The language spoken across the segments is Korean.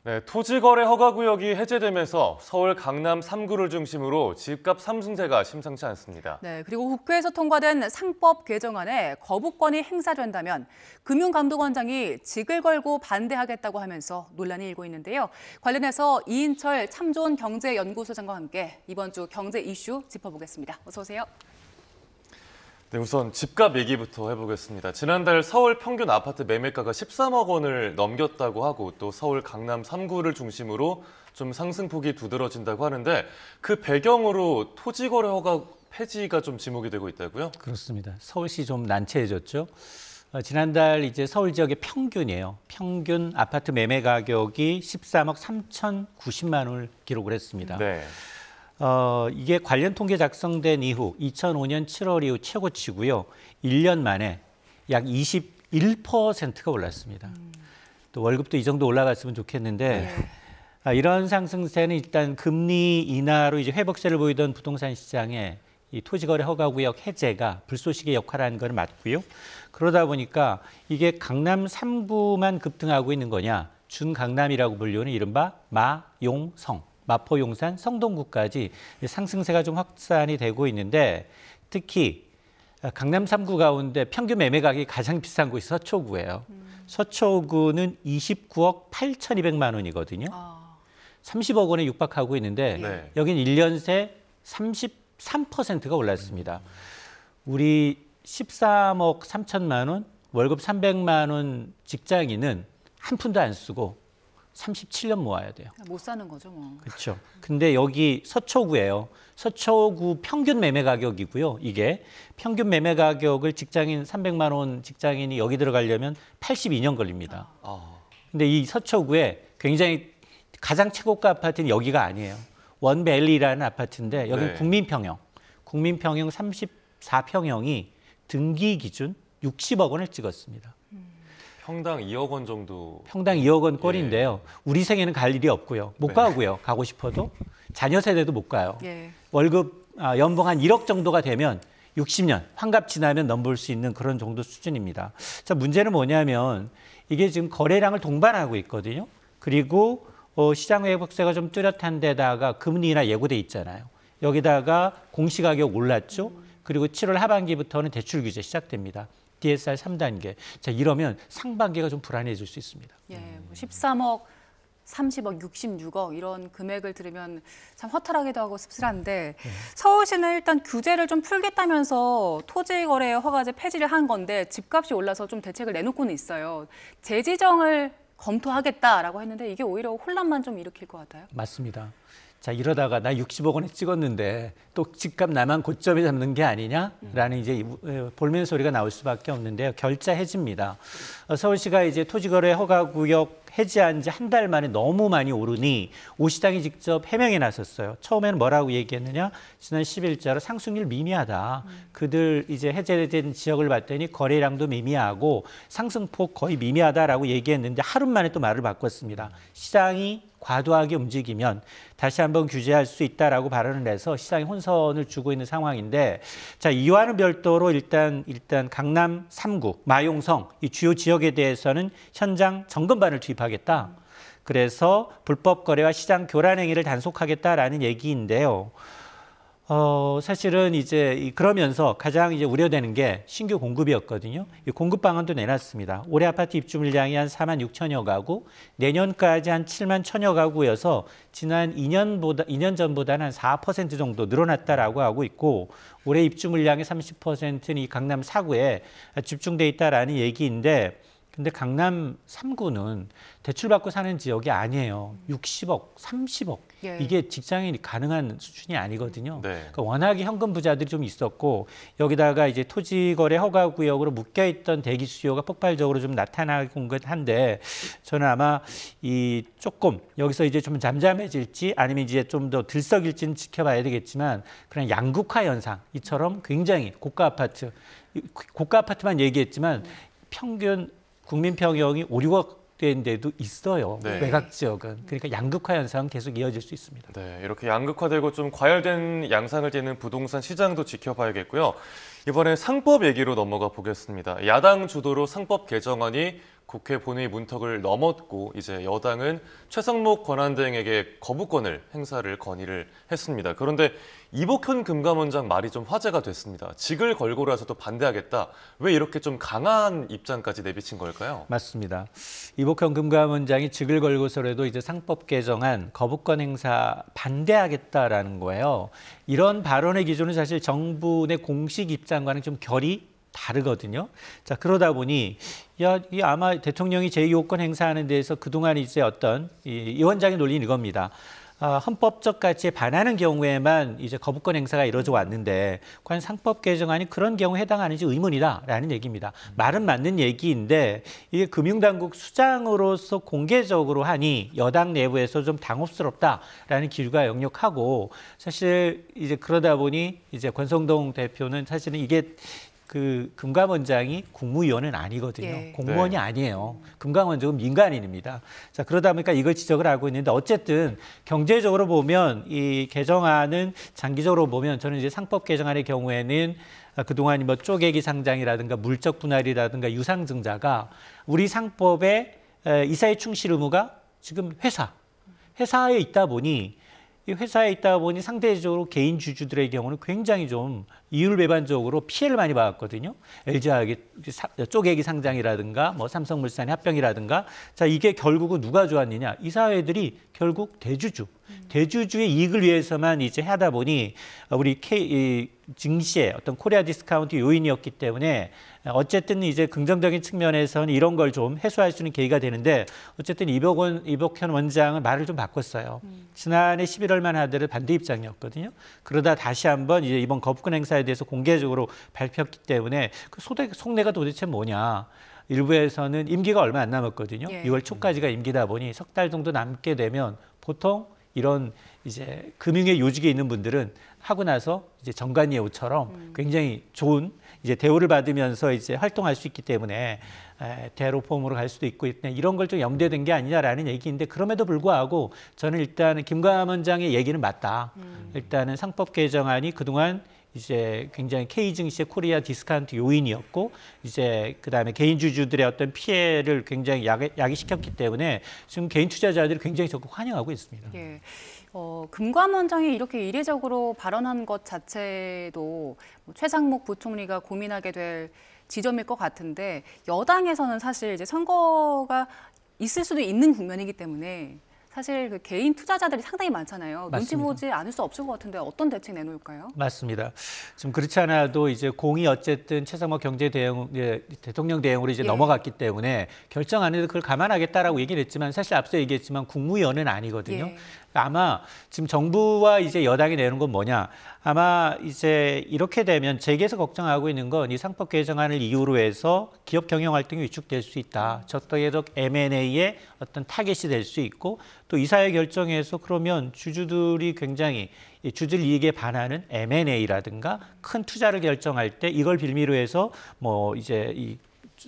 네, 토지거래 허가구역이 해제되면서 서울 강남 3구를 중심으로 집값 상승세가 심상치 않습니다. 네, 그리고 국회에서 통과된 상법 개정안에 거부권이 행사된다면 금융감독원장이 직을 걸고 반대하겠다고 하면서 논란이 일고 있는데요. 관련해서 이인철 참좋은 경제연구소장과 함께 이번 주 경제 이슈 짚어보겠습니다. 어서 오세요. 네, 우선 집값 얘기부터 해보겠습니다. 지난달 서울 평균 아파트 매매가가 13억 원을 넘겼다고 하고 또 서울 강남 3구를 중심으로 좀 상승폭이 두드러진다고 하는데 그 배경으로 토지거래 허가 폐지가 좀 지목이 되고 있다고요? 그렇습니다. 서울시 좀 난처해졌죠. 지난달 이제 서울 지역의 평균이에요. 평균 아파트 매매 가격이 13억 3,090만 원을 기록을 했습니다. 네. 이게 관련 통계 작성된 이후 2005년 7월 이후 최고치고요. 1년 만에 약 21%가 올랐습니다. 또 월급도 이 정도 올라갔으면 좋겠는데 이런 상승세는 일단 금리 인하로 이제 회복세를 보이던 부동산 시장에 이 토지거래 허가구역 해제가 불쏘시개 역할을 한 건 맞고요. 그러다 보니까 이게 강남 3구만 급등하고 있는 거냐, 준강남이라고 불리는 이른바 마용성. 마포, 용산, 성동구까지 상승세가 좀 확산이 되고 있는데 특히 강남 3구 가운데 평균 매매 가격이 가장 비싼 곳이 서초구예요. 서초구는 29억 8,200만 원이거든요. 30억 원에 육박하고 있는데 네. 여긴 1년 새 33%가 올랐습니다. 우리 13억 3천만 원, 월급 300만 원 직장인은 한 푼도 안 쓰고 37년 모아야 돼요. 못 사는 거죠, 뭐. 그렇죠. 근데 여기 서초구예요. 서초구 평균 매매 가격이고요. 이게 평균 매매 가격을 직장인 300만 원 직장인이 여기 들어가려면 82년 걸립니다. 근데 이 서초구에 굉장히 가장 최고가 아파트는 여기가 아니에요. 원밸리라는 아파트인데 여기는 네. 국민평형. 국민평형 34평형이 등기 기준 60억 원을 찍었습니다. 평당 2억 원 정도. 평당 2억 원 꼴인데요. 우리 생에는 갈 일이 없고요. 못 네. 가고요. 가고 싶어도. 자녀 세대도 못 가요. 예. 월급, 연봉 한 1억 정도가 되면 60년, 환갑 지나면 넘볼 수 있는 그런 정도 수준입니다. 자, 문제는 뭐냐면 이게 지금 거래량을 동반하고 있거든요. 그리고 시장 회복세가 좀 뚜렷한 데다가 금리 인하 예고돼 있잖아요. 여기다가 공시가격 올랐죠. 그리고 7월 하반기부터는 대출 규제 시작됩니다. DSR 3단계. 자, 이러면 상반기가 좀 불안해질 수 있습니다. 예, 뭐 13억, 30억, 66억 이런 금액을 들으면 참 허탈하기도 하고 씁쓸한데 서울시는 일단 규제를 좀 풀겠다면서 토지거래 허가제 폐지를 한 건데 집값이 올라서 좀 대책을 내놓고는 있어요. 재지정을 검토하겠다라고 했는데 이게 오히려 혼란만 좀 일으킬 것 같아요. 맞습니다. 자, 이러다가 나 60억 원에 찍었는데 또 집값 나만 고점에 잡는 게 아니냐라는 이제 볼멘 소리가 나올 수밖에 없는데요. 결자 해지입니다. 서울시가 이제 토지거래 허가구역 해지한 지 한 달 만에 너무 많이 오르니 오 시장이 직접 해명에 나섰어요. 처음에는 뭐라고 얘기했느냐? 지난 10일자로 상승률 미미하다. 그들 이제 해제된 지역을 봤더니 거래량도 미미하고 상승폭 거의 미미하다라고 얘기했는데 하루 만에 또 말을 바꿨습니다. 시장이 과도하게 움직이면 다시 한번 규제할 수 있다라고 발언을 해서 시장에 혼선을 주고 있는 상황인데, 자, 이와는 별도로 일단 강남 3구, 마용성 이 주요 지역에 대해서는 현장 점검반을 투입하겠다. 그래서 불법 거래와 시장 교란 행위를 단속하겠다라는 얘기인데요. 사실은 이제 그러면서 가장 이제 우려되는 게 신규 공급이었거든요. 이 공급 방안도 내놨습니다. 올해 아파트 입주 물량이 한 4만 6천여 가구, 내년까지 한 7만 1천여 가구여서 지난 2년 전보다는 한 4% 정도 늘어났다라고 하고 있고, 올해 입주 물량의 30%는 이 강남 4구에 집중돼 있다라는 얘기인데, 근데 강남 3구는 대출받고 사는 지역이 아니에요. 60억, 30억. 예. 이게 직장인이 가능한 수준이 아니거든요. 네. 그러니까 워낙에 현금 부자들이 좀 있었고, 여기다가 이제 토지거래 허가구역으로 묶여있던 대기 수요가 폭발적으로 좀 나타나고 온 것 한데, 저는 아마 이 조금 여기서 이제 좀 잠잠해질지 아니면 이제 좀 더 들썩일지는 지켜봐야 되겠지만, 그냥 양극화 현상 이처럼 굉장히 고가 아파트만 얘기했지만 평균 국민평형이 5, 6억 된 데도 있어요. 네. 외곽 지역은. 그러니까 양극화 현상은 계속 이어질 수 있습니다. 네, 이렇게 양극화되고 좀 과열된 양상을 띠는 부동산 시장도 지켜봐야겠고요. 이번에 상법 얘기로 넘어가 보겠습니다. 야당 주도로 상법 개정안이 국회 본회의 문턱을 넘었고 이제 여당은 최상목 권한대행에게 거부권을 행사를 건의를 했습니다. 그런데 이복현 금감원장 말이 좀 화제가 됐습니다. 직을 걸고라서도 반대하겠다. 왜 이렇게 좀 강한 입장까지 내비친 걸까요? 맞습니다. 이복현 금감원장이 직을 걸고서라도 이제 상법 개정안 거부권 행사 반대하겠다라는 거예요. 이런 발언의 기준은 사실 정부 내 공식 입장과는 좀 결이 다르거든요. 자, 그러다 보니 이 아마 대통령이 제2호권 행사하는 데에서 그동안 이제 어떤 이 원장의 논리는 이겁니다. 헌법적 가치에 반하는 경우에만 이제 거부권 행사가 이루어져 왔는데 과연 상법 개정안이 그런 경우에 해당하는지 의문이다라는 얘기입니다. 말은 맞는 얘기인데 이게 금융당국 수장으로서 공개적으로 하니 여당 내부에서 좀 당혹스럽다라는 기류가 역력하고 사실 이제 그러다 보니 이제 권성동 대표는 사실은 이게 그 금감원장이 국무위원은 아니거든요. 예. 공무원이 네. 아니에요. 금감원장은 민간인입니다. 자, 그러다 보니까 이걸 지적을 하고 있는데 어쨌든 경제적으로 보면 이 개정안은 장기적으로 보면 저는 이제 상법 개정안의 경우에는 그동안 뭐 쪼개기 상장이라든가 물적 분할이라든가 유상증자가 우리 상법의 이사회 충실 의무가 지금 회사에 있다 보니 이 회사에 있다 보니 상대적으로 개인 주주들의 경우는 굉장히 좀 이율배반적으로 피해를 많이 받았거든요. LG화학의 쪼개기 상장이라든가 뭐 삼성물산의 합병이라든가 자 이게 결국은 누가 좋았느냐 이사회들이 결국 대주주의 이익을 위해서만 이제 하다 보니 우리 증시의 어떤 코리아 디스카운트 요인이었기 때문에 어쨌든 이제 긍정적인 측면에서는 이런 걸 좀 해소할 수 있는 계기가 되는데 어쨌든 이복현 원장은 말을 좀 바꿨어요. 지난해 11월만 하더라도 반대 입장이었거든요. 그러다 다시 한번 이제 이번 거부권 행사에 대해서 공개적으로 발표했기 때문에 그 속내가 도대체 뭐냐. 일부에서는 임기가 얼마 안 남았거든요. 예. 6월 초까지가 임기다 보니 석 달 정도 남게 되면 보통 이런 이제 금융의 요직에 있는 분들은 하고 나서 이제 정관예우처럼 굉장히 좋은 이제 대우를 받으면서 이제 활동할 수 있기 때문에 대로폼으로 갈 수도 있고 이런 걸 좀 염두에 둔 게 아니냐라는 얘기인데 그럼에도 불구하고 저는 일단은 김감원장의 얘기는 맞다. 일단은 상법 개정안이 그동안 이제 굉장히 K 증시의 코리아 디스카운트 요인이었고 이제 그다음에 개인 주주들의 어떤 피해를 굉장히 야기시켰기 때문에 지금 개인 투자자들이 굉장히 적극 환영하고 있습니다. 예. 금감원장이 이렇게 이례적으로 발언한 것 자체도 뭐 최상목 부총리가 고민하게 될 지점일 것 같은데 여당에서는 사실 이제 선거가 있을 수도 있는 국면이기 때문에 사실 그 개인 투자자들이 상당히 많잖아요. 눈치 맞습니다. 보지 않을 수 없을 것 같은데 어떤 대책 내놓을까요? 맞습니다. 지금 그렇지 않아도 이제 공이 어쨌든 최상목 대통령 대행으로 이제 예. 넘어갔기 때문에 결정 안 해도 그걸 감안하겠다라고 얘기를 했지만 사실 앞서 얘기했지만 국무위원은 아니거든요. 예. 아마 지금 정부와 이제 여당이 내는 건 뭐냐? 아마 이제 이렇게 되면 재계에서 걱정하고 있는 건 이 상법 개정안을 이유로 해서 기업 경영 활동이 위축될 수 있다. 적도계적 M&A의 어떤 타겟이 될 수 있고 또 이사회 결정에서 그러면 주주들이 굉장히 주주들 이익에 반하는 M&A라든가 큰 투자를 결정할 때 이걸 빌미로 해서 뭐 이제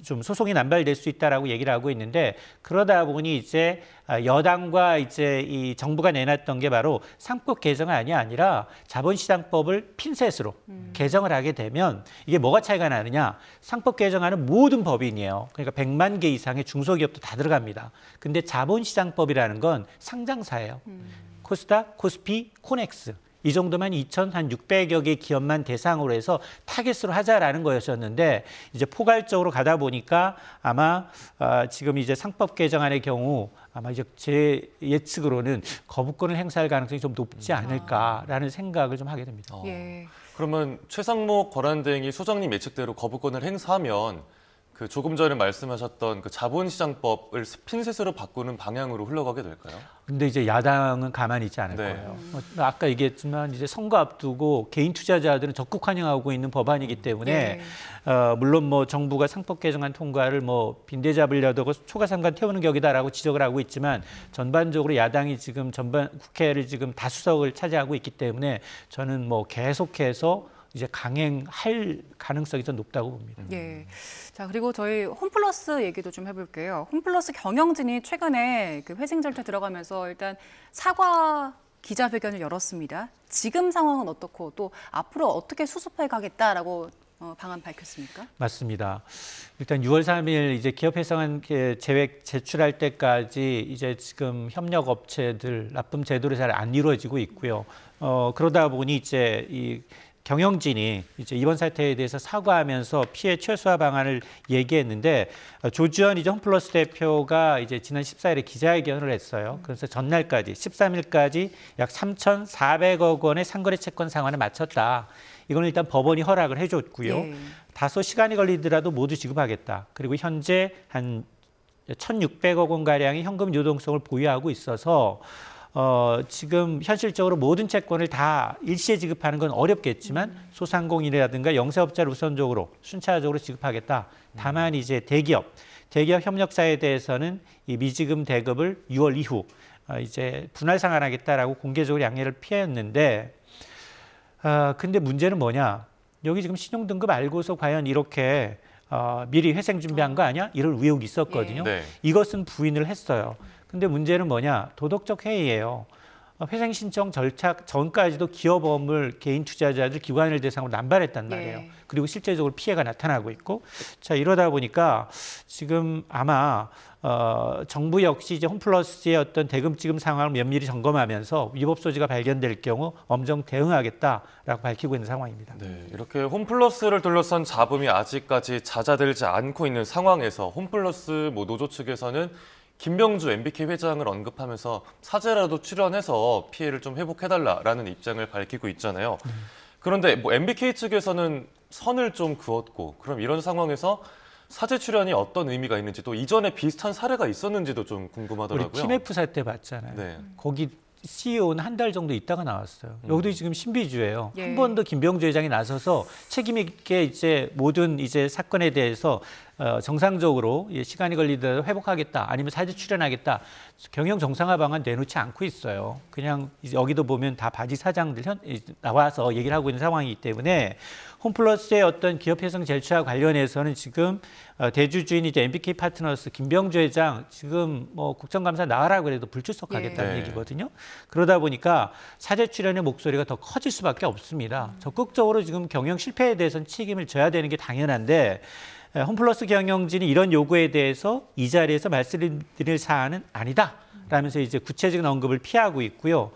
좀 소송이 남발될 수 있다라고 얘기를 하고 있는데 그러다 보니 이제 여당과 이제 이 정부가 내놨던 게 바로 상법 개정안이 아니라 자본시장법을 핀셋으로 개정을 하게 되면 이게 뭐가 차이가 나느냐? 상법 개정안은 모든 법인이에요. 그러니까 100만 개 이상의 중소기업도 다 들어갑니다. 근데 자본시장법이라는 건 상장사예요. 코스닥, 코스피, 코넥스. 이 정도만 2,600여 개 기업만 대상으로 해서 타겟으로 하자라는 거였었는데 이제 포괄적으로 가다 보니까 아마 지금 이제 상법 개정안의 경우 아마 이제 제 예측으로는 거부권을 행사할 가능성이 좀 높지 않을까라는 생각을 좀 하게 됩니다. 예. 그러면 최상목 권한대행이 소장님 예측대로 거부권을 행사하면 그 조금 전에 말씀하셨던 그 자본시장법을 핀셋으로 바꾸는 방향으로 흘러가게 될까요? 근데 이제 야당은 가만히 있지 않을 네. 거예요. 아까 얘기했지만 이제 선거 앞두고 개인 투자자들은 적극 환영하고 있는 법안이기 때문에 물론 뭐 정부가 상법 개정안 통과를 뭐 빈대 잡으려고 초과상관 태우는 격이다라고 지적을 하고 있지만 전반적으로 야당이 지금 국회를 지금 다수석을 차지하고 있기 때문에 저는 뭐 계속해서 이제 강행할 가능성이 더 높다고 봅니다. 예. 자, 그리고 저희 홈플러스 얘기도 좀 해볼게요. 홈플러스 경영진이 최근에 그 회생 절차 들어가면서 일단 사과 기자회견을 열었습니다. 지금 상황은 어떻고 또 앞으로 어떻게 수습해 가겠다라고 방안 밝혔습니까? 맞습니다. 일단 6월 3일 이제 기업 해상한 계획 제출할 때까지 이제 지금 협력 업체들 납품 제도를 잘 안 이루어지고 있고요. 그러다 보니 이제 이 경영진이 이제 이번 사태에 대해서 사과하면서 피해 최소화 방안을 얘기했는데 조주현 이제 홈플러스 대표가 이제 지난 14일에 기자회견을 했어요. 그래서 전날까지 13일까지 약 3,400억 원의 상거래 채권 상환을 마쳤다. 이건 일단 법원이 허락을 해줬고요. 예. 다소 시간이 걸리더라도 모두 지급하겠다. 그리고 현재 한 1,600억 원 가량의 현금 유동성을 보유하고 있어서 지금 현실적으로 모든 채권을 다 일시에 지급하는 건 어렵겠지만 소상공인이라든가 영세업자를 우선적으로 순차적으로 지급하겠다. 다만 이제 대기업 협력사에 대해서는 이 미지급 대급을 6월 이후 이제 분할 상환하겠다라고 공개적으로 양해를 피했는데 근데 문제는 뭐냐? 여기 지금 신용등급 알고서 과연 이렇게 미리 회생 준비한 거 아니야? 이런 의혹이 있었거든요. 네. 이것은 부인을 했어요. 근데 문제는 뭐냐? 도덕적 해이예요. 회생 신청 절차 전까지도 기업업을 개인 투자자들 기관을 대상으로 남발했단 말이에요. 예. 그리고 실제적으로 피해가 나타나고 있고, 자 이러다 보니까 지금 아마 정부 역시 이제 홈플러스의 어떤 대금 지급 상황을 면밀히 점검하면서 위법 소지가 발견될 경우 엄정 대응하겠다라고 밝히고 있는 상황입니다. 네, 이렇게 홈플러스를 둘러싼 잡음이 아직까지 잦아들지 않고 있는 상황에서 홈플러스 노조 측에서는 김병주 MBK 회장을 언급하면서 사죄라도 출연해서 피해를 좀 회복해달라라는 입장을 밝히고 있잖아요. 그런데 뭐 MBK 측에서는 선을 좀 그었고, 그럼 이런 상황에서 사죄 출연이 어떤 의미가 있는지, 또 이전에 비슷한 사례가 있었는지도 좀 궁금하더라고요. 우리 TMF 사태 봤잖아요. 네. 거기 CEO는 한 달 정도 있다가 나왔어요. 여기도 지금 신비주예요. 예. 한 번도 김병주 회장이 나서서 책임 있게 이제 모든 이제 사건에 대해서 정상적으로 시간이 걸리더라도 회복하겠다, 아니면 사죄 출연하겠다, 경영 정상화 방안 내놓지 않고 있어요. 그냥 이제 여기도 보면 다 바지 사장들 나와서 얘기를 하고 있는 상황이기 때문에 홈플러스의 어떤 기업 해상 절차와 관련해서는 지금 대주주인 이제 MBK 파트너스 김병주 회장 지금 뭐 국정감사 나가라고 해도 불출석하겠다는 예. 얘기거든요. 그러다 보니까 사죄 출연의 목소리가 더 커질 수밖에 없습니다. 적극적으로 지금 경영 실패에 대해서는 책임을 져야 되는 게 당연한데, 홈플러스 경영진이 이런 요구에 대해서 이 자리에서 말씀드릴 사안은 아니다 라면서 이제 구체적인 언급을 피하고 있고요.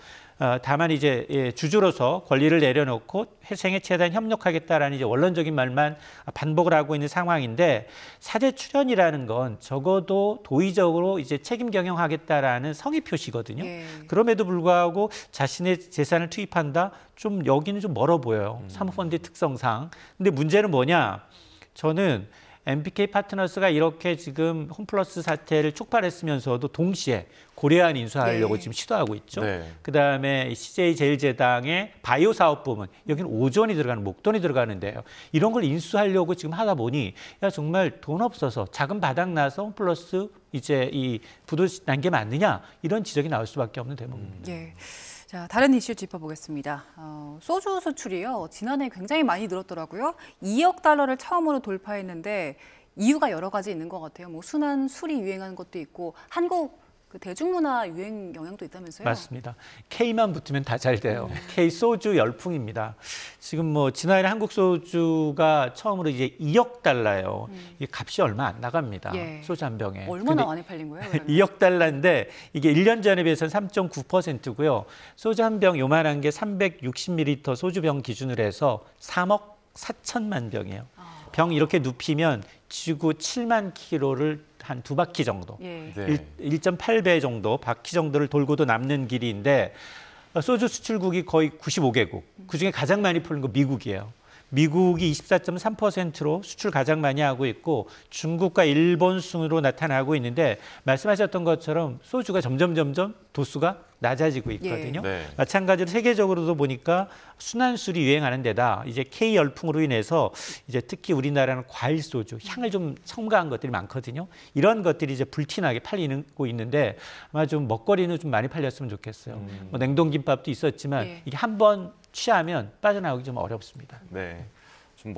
다만 이제 주주로서 권리를 내려놓고 회생에 최대한 협력하겠다라는 이제 원론적인 말만 반복을 하고 있는 상황인데, 사죄 출연이라는 건 적어도 도의적으로 이제 책임 경영하겠다라는 성의 표시거든요. 예. 그럼에도 불구하고 자신의 재산을 투입한다? 좀 여기는 좀 멀어 보여요. 사모펀드의 특성상. 근데 문제는 뭐냐? 저는 MBK 파트너스가 이렇게 지금 홈플러스 사태를 촉발했으면서도 동시에 고려한 인수하려고 네. 지금 시도하고 있죠. 네. 그다음에 CJ제일제당의 바이오 사업 부문, 여기는 5조 원이 들어가는 목돈이 들어가는데요. 이런 걸 인수하려고 지금 하다 보니 야 정말 돈 없어서 자금 바닥 나서 홈플러스 이제 이 부도 난 게 맞느냐, 이런 지적이 나올 수밖에 없는 대목입니다. 예. 자, 다른 이슈 짚어보겠습니다. 소주 수출이요, 지난해 굉장히 많이 늘었더라고요. 2억 달러를 처음으로 돌파했는데 이유가 여러 가지 있는 것 같아요. 뭐 순환 술이 유행하는 것도 있고 한국 그 대중문화 유행 영향도 있다면서요? 맞습니다. K만 붙으면 다 잘 돼요. K 소주 열풍입니다. 지금 뭐 지난해 한국 소주가 처음으로 이제 2억 달러예요. 이게 값이 얼마 안 나갑니다. 예. 소주 한 병에. 얼마나 근데 많이 팔린 거예요? 그러면? 2억 달러인데 이게 1년 전에 비해서는 3.9%고요. 소주 한 병 요만한 게 360ml 소주병 기준으로 해서 3억 4천만 병이에요. 병 이렇게 눕히면 지구 7만 킬로를 한 2바퀴 정도, 예. 네. 1.8배 정도, 바퀴 정도를 돌고도 남는 길이인데, 소주 수출국이 거의 95개국, 그중에 가장 많이 풀린 거 미국이에요. 미국이 24.3%로 수출 가장 많이 하고 있고, 중국과 일본 순으로 나타나고 있는데, 말씀하셨던 것처럼 소주가 점점 도수가 낮아지고 있거든요. 네. 마찬가지로 세계적으로도 보니까 순환술이 유행하는 데다 이제 K 열풍으로 인해서 이제 특히 우리나라는 과일 소주, 향을 좀 첨가한 것들이 많거든요. 이런 것들이 이제 불티나게 팔리고 있는데 아마 좀 먹거리는 좀 많이 팔렸으면 좋겠어요. 뭐 냉동김밥도 있었지만 예. 이게 한번 취하면 빠져나오기 좀 어렵습니다. 네. 좀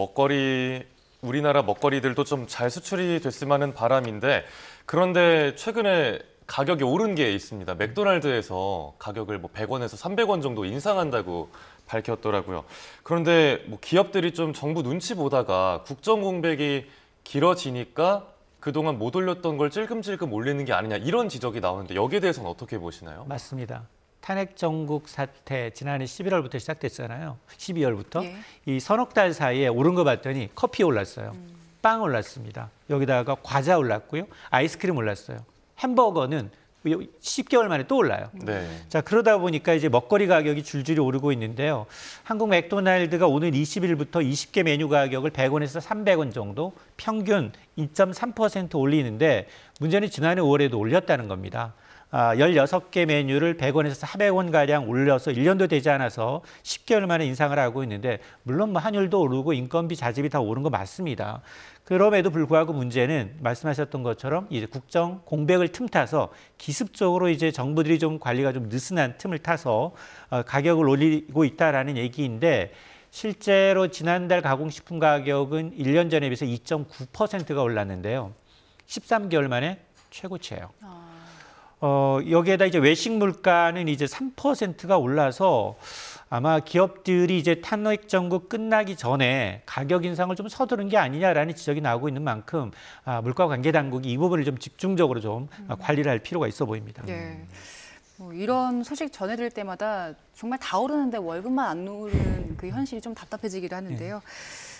우리나라 먹거리들도 좀 잘 수출이 됐으면 하는 바람인데, 그런데 최근에 가격이 오른 게 있습니다. 맥도날드에서 가격을 뭐 100원에서 300원 정도 인상한다고 밝혔더라고요. 그런데 뭐 기업들이 좀 정부 눈치 보다가 국정 공백이 길어지니까 그동안 못 올렸던 걸 찔끔찔끔 올리는 게 아니냐 이런 지적이 나오는데 여기에 대해서는 어떻게 보시나요? 맞습니다. 탄핵 정국 사태 지난해 11월부터 시작됐잖아요. 12월부터. 예. 이 서너 달 사이에 오른 거 봤더니 커피 올랐어요. 빵 올랐습니다. 여기다가 과자 올랐고요. 아이스크림 올랐어요. 햄버거는 10개월 만에 또 올라요. 네. 자, 그러다 보니까 이제 먹거리 가격이 줄줄이 오르고 있는데요. 한국 맥도날드가 오늘 20일부터 20개 메뉴 가격을 100원에서 300원 정도 평균 2.3% 올리는데 문제는 지난해 5월에도 올렸다는 겁니다. 16개 메뉴를 100원에서 400원가량 올려서 1년도 되지 않아서 10개월 만에 인상을 하고 있는데 물론 뭐 환율도 오르고 인건비, 자재비 다 오른 거 맞습니다. 그럼에도 불구하고 문제는 말씀하셨던 것처럼 이제 국정 공백을 틈타서 기습적으로 이제 정부들이 좀 관리가 좀 느슨한 틈을 타서 가격을 올리고 있다라는 얘기인데 실제로 지난달 가공식품 가격은 1년 전에 비해서 2.9%가 올랐는데요. 13개월 만에 최고치예요. 여기에다 이제 외식 물가는 이제 3%가 올라서 아마 기업들이 이제 탄핵 정국 끝나기 전에 가격 인상을 좀 서두른 게 아니냐라는 지적이 나오고 있는 만큼 물가 관계 당국이 이 부분을 좀 집중적으로 좀 관리를 할 필요가 있어 보입니다. 예. 뭐 이런 소식 전해들 때마다 정말 다 오르는데 월급만 안 오르는 그 현실이 좀 답답해지기도 하는데요.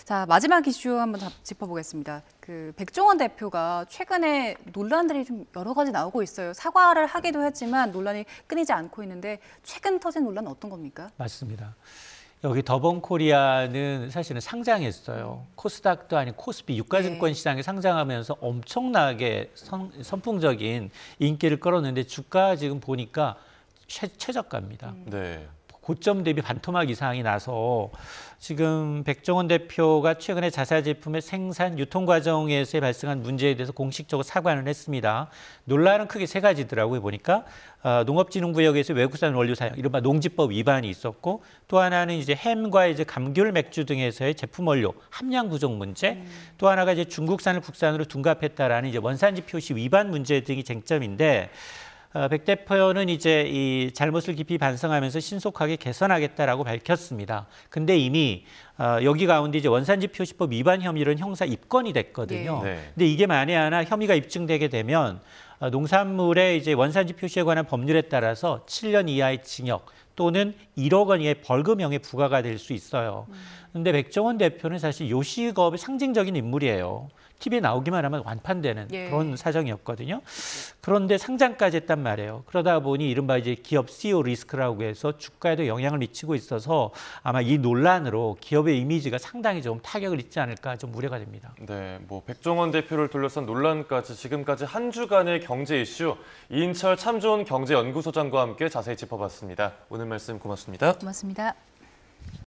자, 마지막 이슈 한번 짚어보겠습니다. 그 백종원 대표가 최근에 논란들이 좀 여러 가지 나오고 있어요. 사과를 하기도 했지만 논란이 끊이지 않고 있는데 최근 터진 논란은 어떤 겁니까? 맞습니다. 여기 더본코리아는 사실은 상장했어요. 코스닥도 아닌 코스피 유가증권 시장에 상장하면서 엄청나게 선풍적인 인기를 끌었는데 주가 지금 보니까 최저가입니다. 네. 고점 대비 반토막 이상이 나서 지금 백종원 대표가 최근에 자사 제품의 생산, 유통 과정에서 발생한 문제에 대해서 공식적으로 사과는 했습니다. 논란은 크게 세 가지더라고요. 보니까 농업진흥부역에서 외국산 원료 사용, 이른바 농지법 위반이 있었고 또 하나는 이제 햄과 이제 감귤 맥주 등에서의 제품 원료 함량 부족 문제, 또 하나가 이제 중국산을 국산으로 둔갑했다라는 이제 원산지 표시 위반 문제 등이 쟁점인데. 백 대표는 이제 이 잘못을 깊이 반성하면서 신속하게 개선하겠다라고 밝혔습니다. 근데 이미 여기 가운데 이제 원산지 표시법 위반 혐의로는 형사 입건이 됐거든요. 네. 근데 이게 만에 하나 혐의가 입증되게 되면 농산물의 이제 원산지 표시에 관한 법률에 따라서 7년 이하의 징역 또는 1억 원 이하의 벌금형에 부과가 될 수 있어요. 근데 백종원 대표는 사실 요식업의 상징적인 인물이에요. TV에 나오기만 하면 완판되는 그런 사정이었거든요. 그런데 상장까지 했단 말이에요. 그러다 보니 이른바 이제 기업 CEO 리스크라고 해서 주가에도 영향을 미치고 있어서 아마 이 논란으로 기업의 이미지가 상당히 좀 타격을 입지 않을까 좀 우려가 됩니다. 네, 뭐 백종원 대표를 둘러싼 논란까지 지금까지 한 주간의 경제 이슈 이인철 참 좋은 경제연구소장과 함께 자세히 짚어봤습니다. 오늘 말씀 고맙습니다. 고맙습니다.